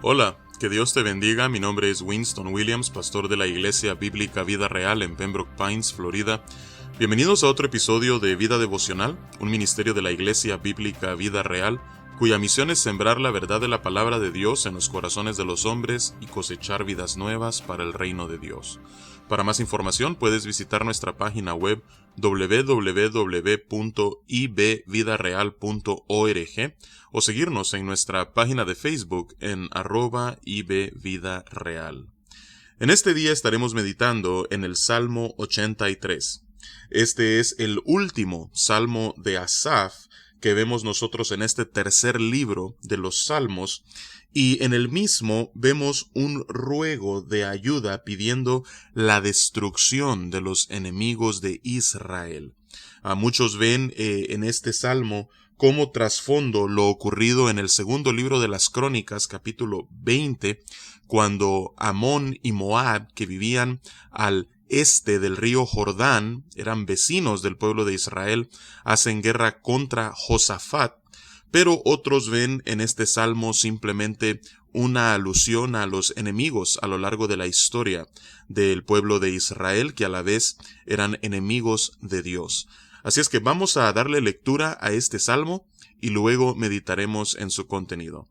Hola, que Dios te bendiga. Mi nombre es Winston Williams, pastor de la Iglesia Bíblica Vida Real en Pembroke Pines, Florida. Bienvenidos a otro episodio de Vida Devocional, un ministerio de la Iglesia Bíblica Vida Real, cuya misión es sembrar la verdad de la palabra de Dios en los corazones de los hombres y cosechar vidas nuevas para el reino de Dios. Para más información puedes visitar nuestra página web www.ibvidareal.org o seguirnos en nuestra página de Facebook en @ibvidareal. En este día estaremos meditando en el Salmo 83. Este es el último Salmo de Asaf que vemos nosotros en este tercer libro de los Salmos, y en el mismo vemos un ruego de ayuda pidiendo la destrucción de los enemigos de Israel. Muchos ven en este salmo como trasfondo lo ocurrido en el segundo libro de las Crónicas, capítulo 20, cuando Amón y Moab, que vivían al este del río Jordán, eran vecinos del pueblo de Israel, hacen guerra contra Josafat. Pero otros ven en este salmo simplemente una alusión a los enemigos a lo largo de la historia del pueblo de Israel, que a la vez eran enemigos de Dios. Así es que vamos a darle lectura a este salmo y luego meditaremos en su contenido.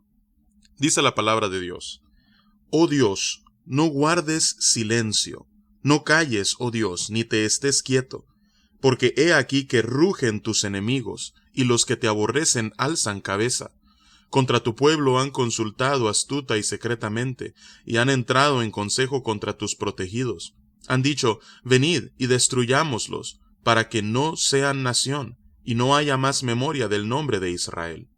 Dice la palabra de Dios: Oh Dios, no guardes silencio, no calles, oh Dios, ni te estés quieto, porque he aquí que rugen tus enemigos, y los que te aborrecen alzan cabeza. Contra tu pueblo han consultado astuta y secretamente, y han entrado en consejo contra tus protegidos. Han dicho: venid y destruyámoslos, para que no sean nación, y no haya más memoria del nombre de Israel.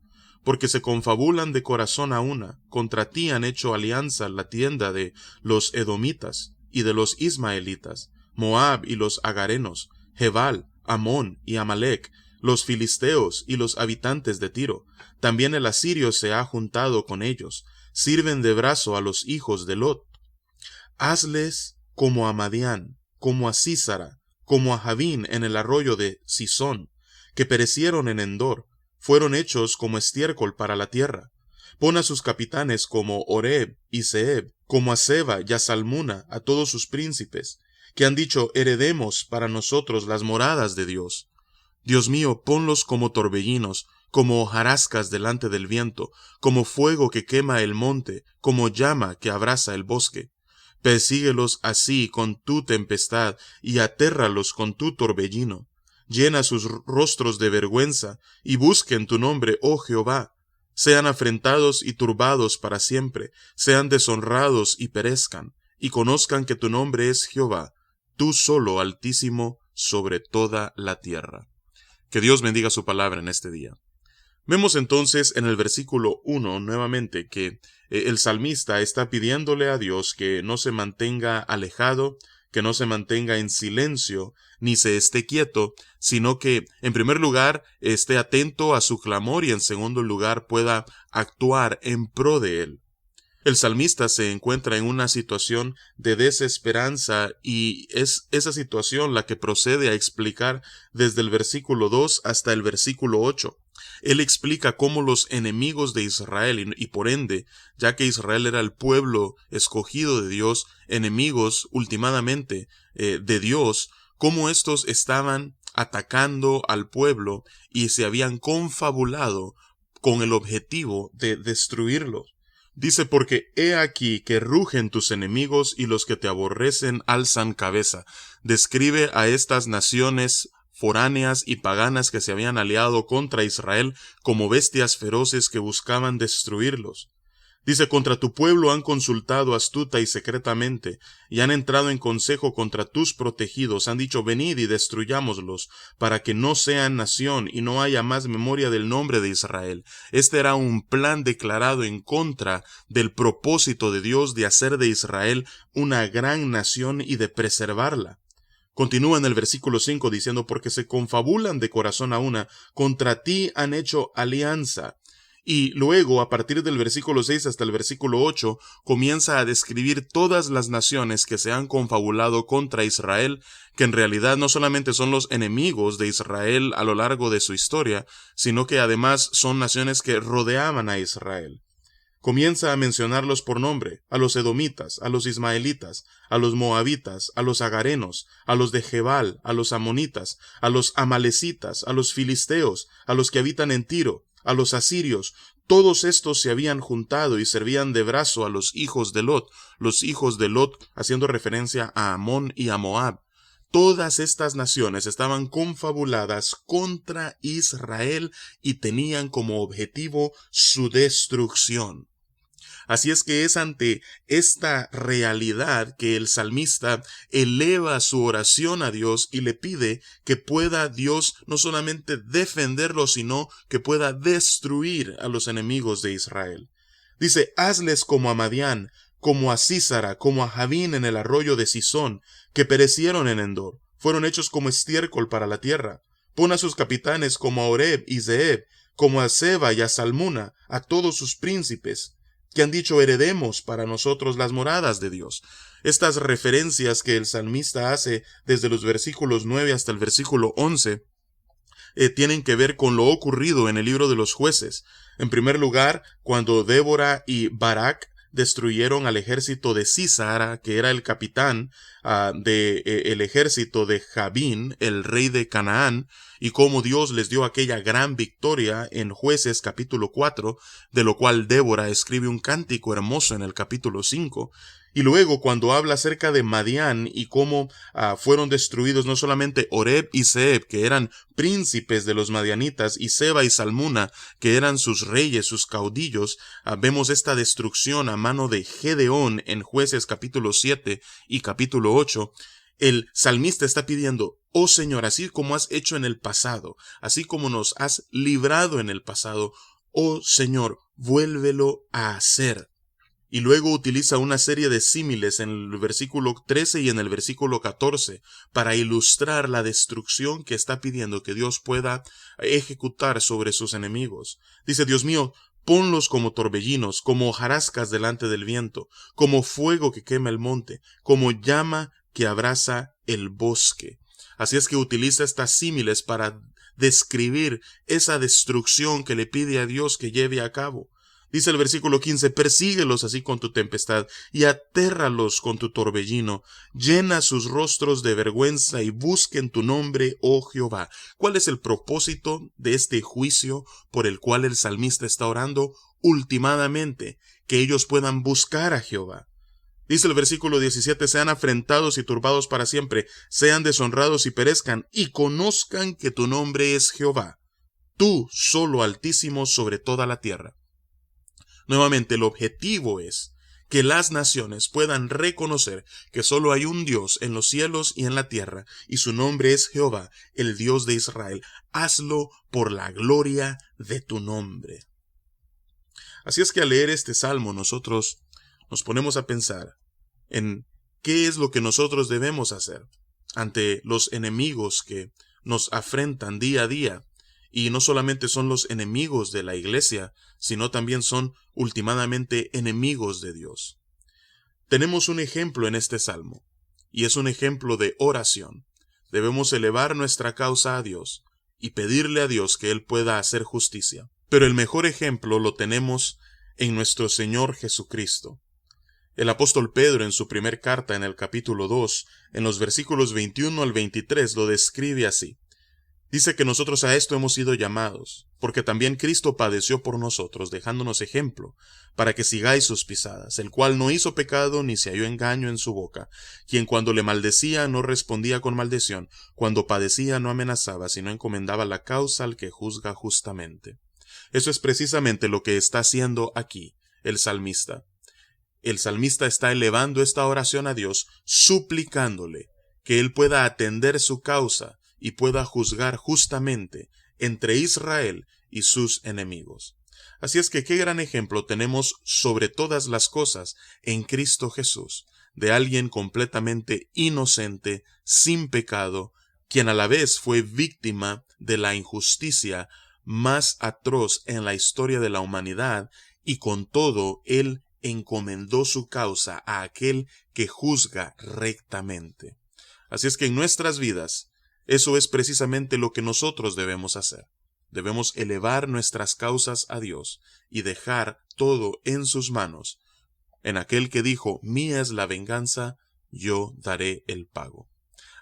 Porque se confabulan de corazón a una, contra ti han hecho alianza la tienda de los edomitas, y de los ismaelitas, Moab y los agarenos, Jebal, Amón y Amalec, los filisteos y los habitantes de Tiro. También el asirio se ha juntado con ellos, sirven de brazo a los hijos de Lot. Hazles como a Madián, como a Sísara, como a Javín en el arroyo de Sisón, que perecieron en Endor, fueron hechos como estiércol para la tierra. Pon a sus capitanes como Oreb y Zeeb, como a Seba y a Salmuna, a todos sus príncipes, que han dicho: heredemos para nosotros las moradas de Dios. Dios mío, ponlos como torbellinos, como hojarascas delante del viento, como fuego que quema el monte, como llama que abrasa el bosque. Persíguelos así con tu tempestad, y atérralos con tu torbellino. Llena sus rostros de vergüenza, y busquen tu nombre, oh Jehová. Sean afrentados y turbados para siempre, sean deshonrados y perezcan, y conozcan que tu nombre es Jehová, tú solo Altísimo sobre toda la tierra. Que Dios bendiga su palabra en este día. Vemos entonces en el versículo 1 nuevamente que el salmista está pidiéndole a Dios que no se mantenga alejado, que no se mantenga en silencio, ni se esté quieto, sino que en primer lugar esté atento a su clamor y en segundo lugar pueda actuar en pro de él. El salmista se encuentra en una situación de desesperanza y es esa situación la que procede a explicar desde el versículo 2 hasta el versículo 8. Él explica cómo los enemigos de Israel, y por ende, ya que Israel era el pueblo escogido de Dios, enemigos últimamente de Dios, cómo estos estaban atacando al pueblo y se habían confabulado con el objetivo de destruirlo. Dice: porque he aquí que rugen tus enemigos y los que te aborrecen alzan cabeza. Describe a estas naciones foráneas y paganas que se habían aliado contra Israel como bestias feroces que buscaban destruirlos. Dice: contra tu pueblo han consultado astuta y secretamente, y han entrado en consejo contra tus protegidos. Han dicho: venid y destruyámoslos, para que no sean nación y no haya más memoria del nombre de Israel. Este era un plan declarado en contra del propósito de Dios de hacer de Israel una gran nación y de preservarla. Continúa en el versículo 5 diciendo: porque se confabulan de corazón a una, contra ti han hecho alianza. Y luego, a partir del versículo 6 hasta el versículo 8, comienza a describir todas las naciones que se han confabulado contra Israel, que en realidad no solamente son los enemigos de Israel a lo largo de su historia, sino que además son naciones que rodeaban a Israel. Comienza a mencionarlos por nombre, a los edomitas, a los ismaelitas, a los moabitas, a los agarenos, a los de Gebal, a los amonitas, a los amalecitas, a los filisteos, a los que habitan en Tiro, a los asirios. Todos estos se habían juntado y servían de brazo a los hijos de Lot haciendo referencia a Amón y a Moab. Todas estas naciones estaban confabuladas contra Israel y tenían como objetivo su destrucción. Así es que es ante esta realidad que el salmista eleva su oración a Dios y le pide que pueda Dios no solamente defenderlo, sino que pueda destruir a los enemigos de Israel. Dice, hazles como a Madián, como a Sísara, como a Javín en el arroyo de Sisón, que perecieron en Endor, fueron hechos como estiércol para la tierra. Pon a sus capitanes como a Oreb y Zeeb, como a Seba y a Salmuna, a todos sus príncipes, que han dicho heredemos para nosotros las moradas de Dios. Estas referencias que el salmista hace desde los versículos 9 hasta el versículo 11 tienen que ver con lo ocurrido en el libro de los jueces. En primer lugar, cuando Débora y Barak destruyeron al ejército de Sísara, que era el capitán del ejército de Javín, el rey de Canaán, y cómo Dios les dio aquella gran victoria en Jueces capítulo 4, de lo cual Débora escribe un cántico hermoso en el capítulo 5. Y luego cuando habla acerca de Madián y cómo fueron destruidos no solamente Oreb y Zeeb, que eran príncipes de los madianitas, y Seba y Salmuna, que eran sus reyes, sus caudillos, vemos esta destrucción a mano de Gedeón en Jueces capítulo 7 y capítulo 8. El salmista está pidiendo, oh Señor, así como has hecho en el pasado, así como nos has librado en el pasado, oh Señor, vuélvelo a hacer. Y luego utiliza una serie de símiles en el versículo 13 y en el versículo 14 para ilustrar la destrucción que está pidiendo que Dios pueda ejecutar sobre sus enemigos. Dice, Dios mío, ponlos como torbellinos, como hojarascas delante del viento, como fuego que quema el monte, como llama que abraza el bosque. Así es que utiliza estas símiles para describir esa destrucción que le pide a Dios que lleve a cabo. Dice el versículo 15, persíguelos así con tu tempestad y atérralos con tu torbellino, llena sus rostros de vergüenza y busquen tu nombre, oh Jehová. ¿Cuál es el propósito de este juicio por el cual el salmista está orando? Últimamente, que ellos puedan buscar a Jehová. Dice el versículo 17, sean afrentados y turbados para siempre, sean deshonrados y perezcan, y conozcan que tu nombre es Jehová, tú solo Altísimo sobre toda la tierra. Nuevamente, el objetivo es que las naciones puedan reconocer que solo hay un Dios en los cielos y en la tierra, y su nombre es Jehová, el Dios de Israel. Hazlo por la gloria de tu nombre. Así es que al leer este salmo nosotros nos ponemos a pensar en qué es lo que nosotros debemos hacer ante los enemigos que nos afrentan día a día. Y no solamente son los enemigos de la iglesia, sino también son últimamente enemigos de Dios. Tenemos un ejemplo en este salmo, y es un ejemplo de oración. Debemos elevar nuestra causa a Dios y pedirle a Dios que Él pueda hacer justicia. Pero el mejor ejemplo lo tenemos en nuestro Señor Jesucristo. El apóstol Pedro en su primer carta en el capítulo 2, en los versículos 21 al 23, lo describe así. Dice que nosotros a esto hemos sido llamados, porque también Cristo padeció por nosotros, dejándonos ejemplo, para que sigáis sus pisadas, el cual no hizo pecado ni se halló engaño en su boca, quien cuando le maldecía no respondía con maldición, cuando padecía no amenazaba, sino encomendaba la causa al que juzga justamente. Eso es precisamente lo que está haciendo aquí el salmista. El salmista está elevando esta oración a Dios, suplicándole que Él pueda atender su causa y pueda juzgar justamente entre Israel y sus enemigos. Así es que qué gran ejemplo tenemos sobre todas las cosas en Cristo Jesús, de alguien completamente inocente, sin pecado, quien a la vez fue víctima de la injusticia más atroz en la historia de la humanidad, y con todo Él encomendó su causa a aquel que juzga rectamente. Así es que en nuestras vidas, eso es precisamente lo que nosotros debemos hacer. debemos elevar nuestras causas a Dios y dejar todo en sus manos, en aquel que dijo, mía es la venganza, yo daré el pago.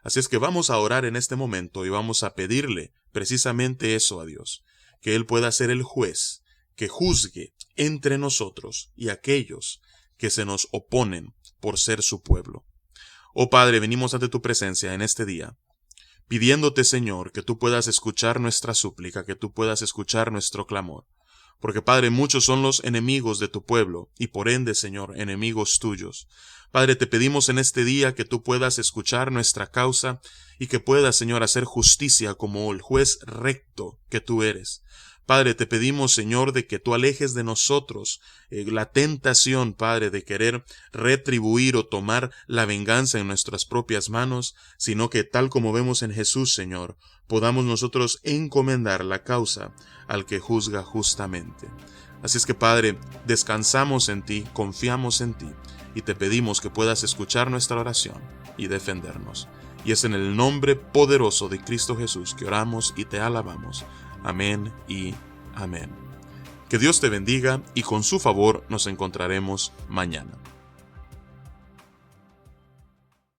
Así es que vamos a orar en este momento y vamos a pedirle precisamente eso a Dios, que Él pueda ser el juez, que juzgue entre nosotros y aquellos que se nos oponen por ser su pueblo. Oh Padre, venimos ante tu presencia en este día, pidiéndote, Señor, que tú puedas escuchar nuestra súplica, que tú puedas escuchar nuestro clamor. Porque, Padre, muchos son los enemigos de tu pueblo, y por ende, Señor, enemigos tuyos. Padre, te pedimos en este día que tú puedas escuchar nuestra causa, y que puedas, Señor, hacer justicia como el juez recto que tú eres. Padre, te pedimos, Señor, de que tú alejes de nosotros la tentación, Padre, de querer retribuir o tomar la venganza en nuestras propias manos, sino que tal como vemos en Jesús, Señor, podamos nosotros encomendar la causa al que juzga justamente. Así es que, Padre, descansamos en ti, confiamos en ti, y te pedimos que puedas escuchar nuestra oración y defendernos. Y es en el nombre poderoso de Cristo Jesús que oramos y te alabamos. Amén y amén. Que Dios te bendiga y con su favor nos encontraremos mañana.